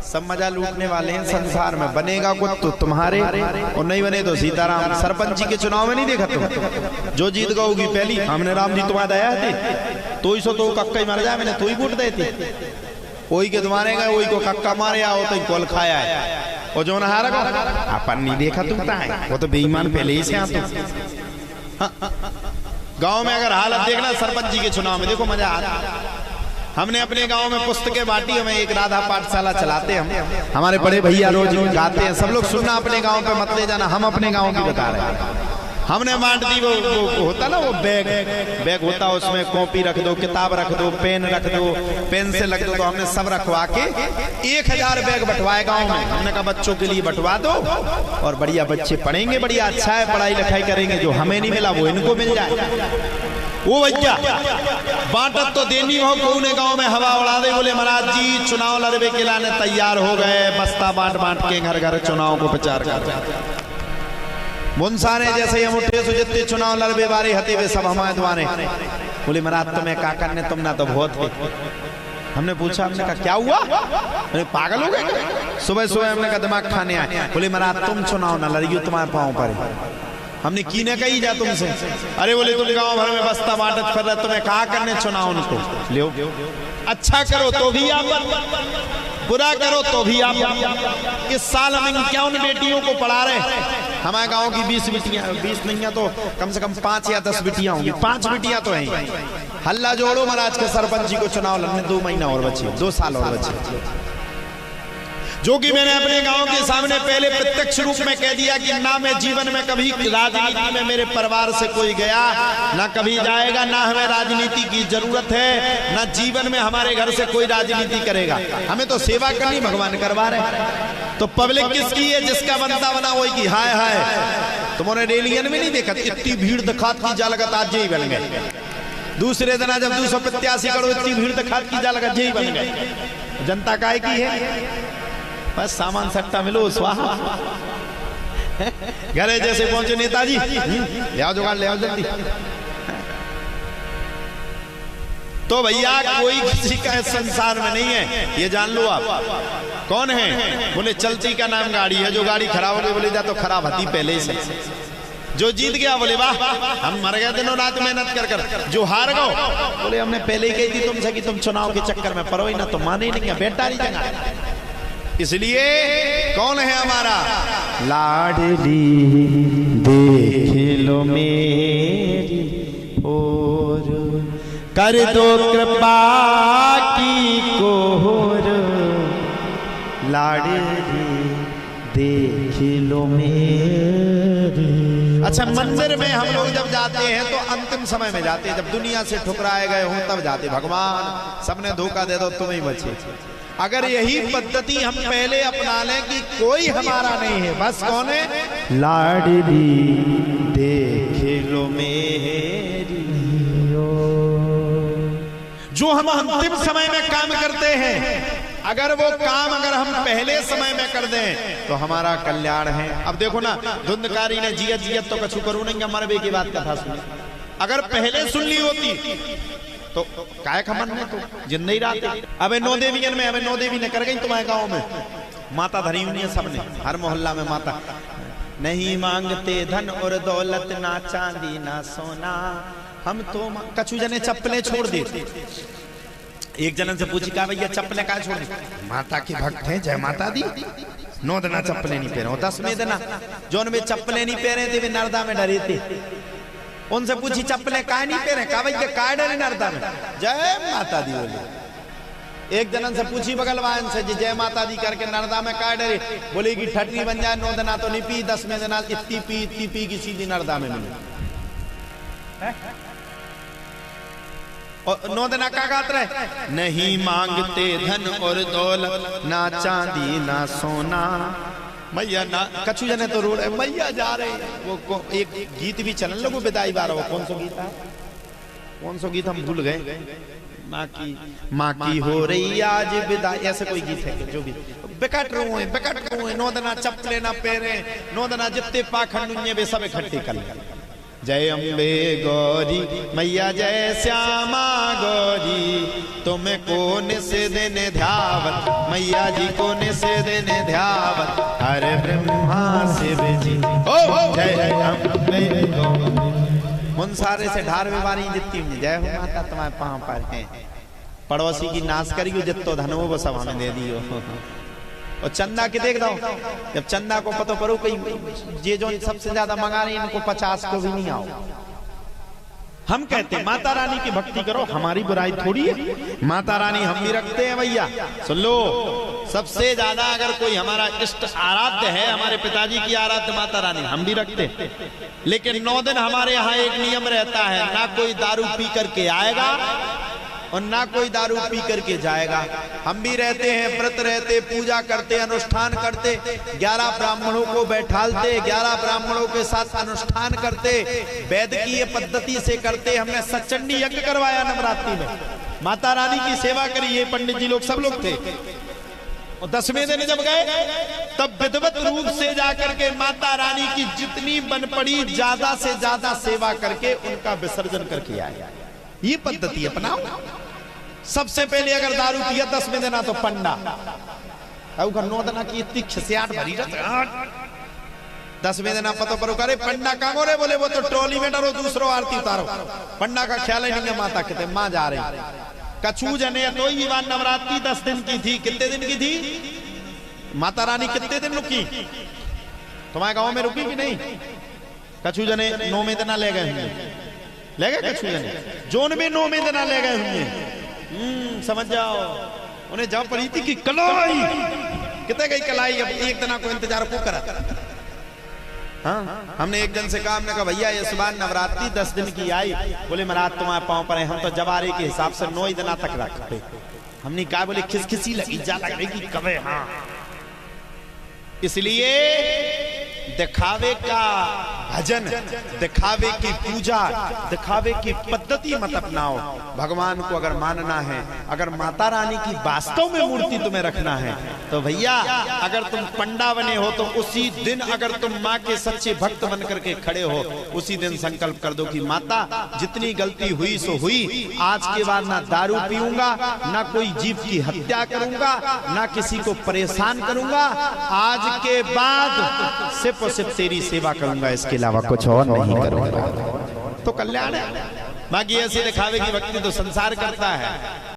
सब मजा लूटने वाले हैं संसार में। बनेगा कुछ तो तुम्हारे और नहीं बने तो सीताराम। सरपंच जी के चुनाव में नहीं देखा तुम, जो जीत गई पहली हमने राम जी तुम्हारा दया थे तो ही सो तो कक्का ही मर जाए, मैंने तो ही वोट दे थे, वही के तुम्हारे गए वही को कक्का मारे आओ तो कोल खाया है और जो नहारा अपन नहीं देखा तुम है, वो तो बेईमान पहले ही से आते। गांव में अगर हालत देखना सरपंच जी के चुनाव में देखो मजा आता। हमने अपने गांव में पुस्तकें बांटी, हमें एक राधा पाठशाला चलाते हम, हमारे बड़े भैया रोज गाते हैं, सब लोग सुनना अपने गांव पे मत ले जाना, हम अपने गांव की बता रहे हैं। हमने बांट दी वो होता ना वो बैग होता, उसमें कॉपी रख दो, किताब रख दो, पेन रख दो, पेंसिल रख दो, तो हमने सब रखवा के 1000 बैग बंटवाए गांव में। हमने कहा बच्चों के लिए बंटवा दो और बढ़िया बच्चे पढ़ेंगे, बढ़िया अच्छा है पढ़ाई लिखाई करेंगे, जो हमें नहीं मिला वो इनको मिल जाए। वो भैया बांटत तो देनी हो, कोने गांव में हवा उड़ा दे, बोले महाराज जी चुनाव लड़ने के लाने तैयार हो गए, बस्ता बांट बांट के घर घर चुनाव को प्रचार कर रहे। मुंसा ने जैसे हम उठे सो जितने चुनाव लड़बे बारे हते वे सब हमारे द्वारे। बोले महाराज तुम्हें का करने, तुम ना तो बहुत थे। हमने पूछा, हमने कहा क्या हुआ, अरे पागल हो गए। सुबह सुबह हमने कहा दिमाग खाने आए। बोले महाराज तुम चुनाव ना लड़ियो, तुम्हारे पाँव पर। हमने की ने कही जा तुमसे, अरे बोले तुम गांव भर में बस्ता बांटत कर रहे, तुम्हें कहा करने चुनाव उनको ले, अच्छा करो तो भी आप, बुरा करो तो भी आप। इस साल हम 51 बेटियों को पढ़ा रहे हैं। हमारे गांव की 20 बेटियां, 20 नहीं है तो कम से कम 5 या 10 बेटियां होंगी, 5 बेटियां तो हैं। हल्ला जोड़ो महाराज के सरपंच जी को चुनाव लड़ने 2 महीना और बचे, 2 साल और बचे। जो कि मैंने अपने गांव के सामने पहले प्रत्यक्ष रूप में कह दिया कि ना मैं जीवन में कभी राजनीति में मेरे परिवार से कोई गया, ना कभी जाएगा, ना हमें राजनीति की जरूरत है, ना जीवन में हमारे घर से कोई राजनीति करेगा। हमें तो सेवा करनी, भगवान करवा रहे। तो पब्लिक किसकी है, जिसका बनता बना वही की। हाय हाय तुम्हारे रेलियन में नहीं देखा इतनी भीड़ दिखात की जालगत आज ही बन गए। दूसरे दिन जब 285 करोड़ इतनी भीड़ दिखात की जालगत यही बन गए। जनता काय की है, बस सामान सट्टा मिलो स्वाहा। घरे जैसे पहुंचे नेताजी, ले आओ जुगाड़, ले आओ जल्दी। तो भैया कोई किसी का संसार में नहीं है, ये जान लो आप। कौन है, बोले चलती का नाम गाड़ी है, जो गाड़ी खराब हो गई बोले जा तो खराब हती पहले से। जो जीत गया बोले वाह हम मर गए दिनों रात मेहनत कर कर। जो हार गए बोले हमने पहले ही कही थी तुमसे कि तुम चुनाव के चक्कर में पड़ो ही ना, तो माने ही नहीं, बेटा नहीं जगह। इसलिए कौन है हमारा लाडली, देख लो मेरी और कर दो कृपा की कोहर, लाडली देख लो मेरी। अच्छा मंदिर में हम लोग जब जाते हैं तो अंतिम समय में जाते हैं, जब दुनिया से ठुकराए गए हों तब जाते। भगवान सबने धोखा दे दो तुम्हें ही बचे। अगर यही पद्धति हम पहले अपना लें कि कोई हमारा नहीं है, बस कौन है, लाडली देख लो मेरी। जो हम अंतिम समय में काम करते हैं, अगर वो काम अगर हम पहले समय में कर दें तो हमारा कल्याण है। अब देखो ना धुंधकारी ने जियत जियत तो कछु करूं नहीं, हमारे बे की बात कथा सुनी। अगर पहले सुन ली होती तो काय खमन में तो जिंदगी रात। अब 9 देवियन में, हमें 9 देवी ने कर गई तुम्हारे गांव में, माता धरी हुई है सबने, हर मोहल्ला में माता। नहीं मांगते धन और दौलत, ना चांदी ना सोना, हम तो कछु जने चप्पलें छोड़ देते। एक जनन से पूछी का भैया चप्पलें का छोड़ दी, माता के भक्त हैं, जय माता दी। 9 दिना चप्पलें नहीं पहने, 10वें दिना जो में चप्पलें नहीं पहने थे वे नर्दा में डरे थे। उनसे पूछी चप्पलें काय नहीं पहने, का भैया काय डरे नर्दा में, जय माता दी बोले। एक जनन से पूछी बगल वाहन से जय माता दी करके नर्दा में काय डरे, बोले कि ठटनी बन जाए 9 दिना तो नहीं पी, 10वें दिना इतनी पी की सीधी नर्दा में मिले। और 9 दिना का गात रहे, नहीं मांगते धन और दौलत, ना चांदी ना सोना। मैया ना कछु जने तो रो रहे मैया जा रहे। वो एक गीत भी चलन लोगो विदाई बार, वो कौन सा गीत है, कौन सा गीत हम भूल गए। माँ की हो रही आज विदाई, ऐसे कोई गीत है जो भी। बेकट रोए 9 दिना चप्पले ना पहने, 9 दिना जितने पाखंड वे सब इकट्ठे कर ले। जय अम्बे गौरी मैया जय श्यामा गौरी, तुम्हें कौन से दिन ध्यावत मैया जी, कौन से दिन ध्यावत हरे ब्रह्मा शिव जी। ओ जय अम्बे गौरी। मुनसारे से ढार वारी जितनी हुई, जय हो माता तुम्हारे पाँव पर हैं, पड़ोसी की नाश करियो जितो धन वो सब हमें दे दियो। और चंदा के देख दो, जब चंदा को पता करो कहीं ये जो सबसे ज्यादा मंगा रहे हैं इनको 50 को भी नहीं आओ। हम कहते हैं माता रानी की भक्ति करो, हमारी बुराई थोड़ी है, माता रानी हम भी रखते हैं भैया। सुन लो, सबसे ज्यादा अगर कोई हमारा इष्ट आराध्य है, हमारे पिताजी की आराध्य माता रानी, हम भी रखते हैं। लेकिन 9 दिन हमारे यहाँ एक नियम रहता है, ना कोई दारू पी करके आएगा और ना कोई दारू पी करके जाएगा। हम भी रहते हैं, व्रत रहते, पूजा करते, अनुष्ठान करते, 11 ब्राह्मणों को बैठालते, 11 ब्राह्मणों के साथ अनुष्ठान करते, वैदिकीय पद्धति से करते। हमने सचंडी यज्ञ करवाया नवरात्रि में, माता रानी की सेवा करी, ये पंडित जी लोग सब लोग थे। और 10वें दिन जब गए तब विधिवत रूप से जाकर के माता रानी की जितनी बन पड़ी ज्यादा से ज्यादा सेवा करके उनका विसर्जन करके आए। ये पद्धति अपनाओ। सबसे पहले अगर दारू पिया 10वें दिन तो पंडा 9 दिन की इतनी खिसियाट भरी रहती, 10वें दिन पता परो करे पंडा कहाँ रे, बोले वो तो ट्रॉली में डरो, दूसरो आरती उतारो। पंडा का ख्याल ही नहीं है, माता कितने माँ जा रही। कछू जने तो ये बात नवरात्रि 10 दिन की थी, कितने दिन की थी माता रानी, कितने दिन रुकी तुम्हारे गांव में, रुकी कि नहीं? कछू जने 9वें दिन ले गए होंगे, ले गए कछू जने, जोन में 9वें दिन ले गए होंगे। समझ जाओ, उन्हें जब पड़ी थी कि कलाई कितने गई कलाई, अब एक दिन को इंतजार को करा। हाँ, हमने एक जन से कहा, हमने कहा भैया इस बार नवरात्रि 10 दिन की आई, बोले महाराज तुम्हारे पाँव पर है, हम तो जवारे के हिसाब से 9 दिन तक रखते। हमने कहा बोले खिसखिसी लगी जा लगेगी कबे। हाँ, इसलिए दिखावे का भजन, दिखावे की पूजा, दिखावे की पद्धति मत अपनाओ। भगवान को अगर मानना है, अगर माता रानी की वास्तव में मूर्ति तुम्हें रखना है, तो भैया अगर तुम पंडा बने हो तो उसी दिन, अगर तुम माँ के सच्चे भक्त बन करके खड़े हो, उसी दिन संकल्प कर दो कि माता जितनी गलती हुई सो हुई, आज के बाद ना दारू पीऊंगा, ना कोई जीव की हत्या करूंगा, ना किसी को परेशान करूंगा, आज के बाद सिर्फ और सिर्फ तेरी सेवा करूंगा, इसके अलावा कुछ और नहीं करूंगा। तो कल्याण है। बाकी ऐसे दिखावे की भक्ति तो संसार करता है।